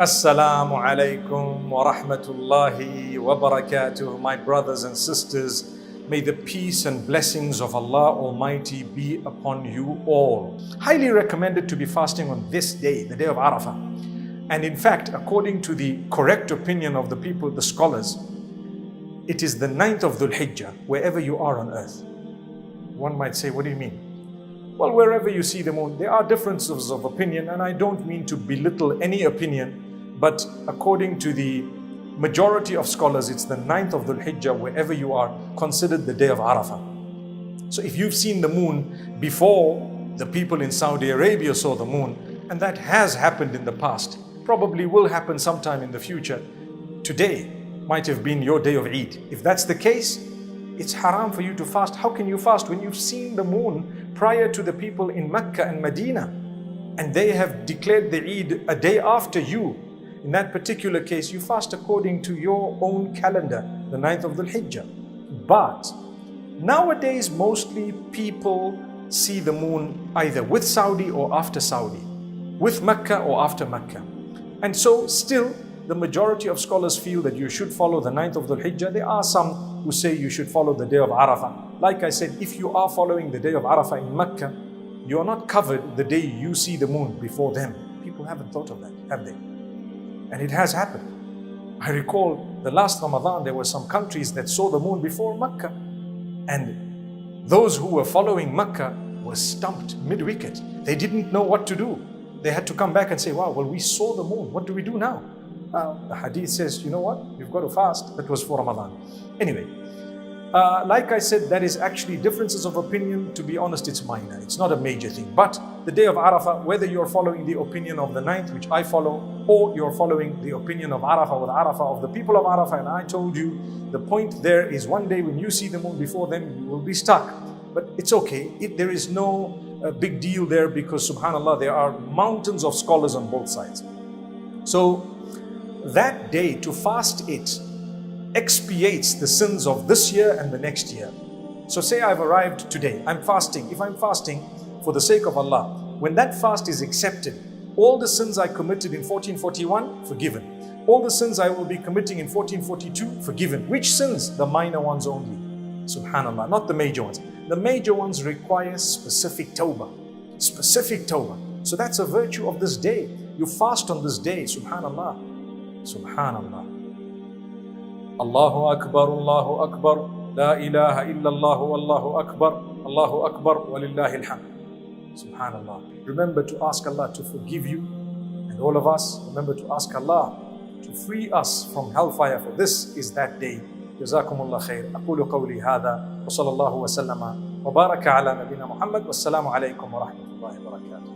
Assalamu alaikum wa rahmatullahi wa barakatuh. My brothers and sisters, may the peace and blessings of Allah Almighty be upon you all. Highly recommended to be fasting on this day, the day of Arafat. And in fact, according to the correct opinion of the people, the scholars, it is the 9th of Dhul Hijjah, wherever you are on earth. One might say, what do you mean? Well, wherever you see the moon, there are differences of opinion, and I don't mean to belittle any opinion, but according to the majority of scholars, it's the 9th of Dhul Hijjah, wherever you are, considered the day of Arafat. So if you've seen the moon before the people in Saudi Arabia saw the moon, and that has happened in the past, probably will happen sometime in the future, today might have been your day of Eid. If that's the case, it's haram for you to fast. How can you fast when you've seen the moon prior to the people in Mecca and Medina, and they have declared the Eid a day after you? In that particular case, you fast according to your own calendar, the 9th of Dhul Hijjah. But nowadays, mostly people see the moon either with Saudi or after Saudi, with Mecca or after Mecca. And so still, the majority of scholars feel that you should follow the 9th of Dhul Hijjah. There are some who say you should follow the day of Arafat. Like I said, if you are following the day of Arafat in Mecca, you are not covered the day you see the moon before them. People haven't thought of that, have they? And it has happened. I recall the last Ramadan, there were some countries that saw the moon before Mecca. And those who were following Mecca were stumped mid-wicket. They didn't know what to do. They had to come back and say, wow, well, we saw the moon. What do we do now? The hadith says, you know what? You've got to fast. That was for Ramadan. Anyway, like I said, that is actually differences of opinion. To be honest, it's minor. It's not a major thing. But the day of Arafah, whether you're following the opinion of the 9th, which I follow, or you're following the opinion of Arafah or the Arafah of the people of Arafah, and I told you, the point there is one day when you see the moon before them, you will be stuck. But it's okay. There is no big deal there, because subhanAllah, there are mountains of scholars on both sides. So that day, to fast it expiates the sins of this year and the next year. So say I've arrived today, I'm fasting. If I'm fasting for the sake of Allah, when that fast is accepted, all the sins I committed in 1441, forgiven. All the sins I will be committing in 1442, forgiven. Which sins? The minor ones only. Subhanallah, not the major ones. The major ones require specific tawbah. Specific tawbah. So that's a virtue of this day. You fast on this day, subhanallah. Subhanallah. Allahu Akbar, Allahu Akbar, La ilaha illallah, Allahu Akbar, Allahu Akbar, walillahi alhamd. Subhanallah. Remember to ask Allah to forgive you, and all of us, remember to ask Allah to free us from hellfire, for this is that day. Jazakumullah khair. أقول قولي هذا وصلى الله وسلم وبارك على نبينا محمد والسلام عليكم ورحمة الله وبركاته.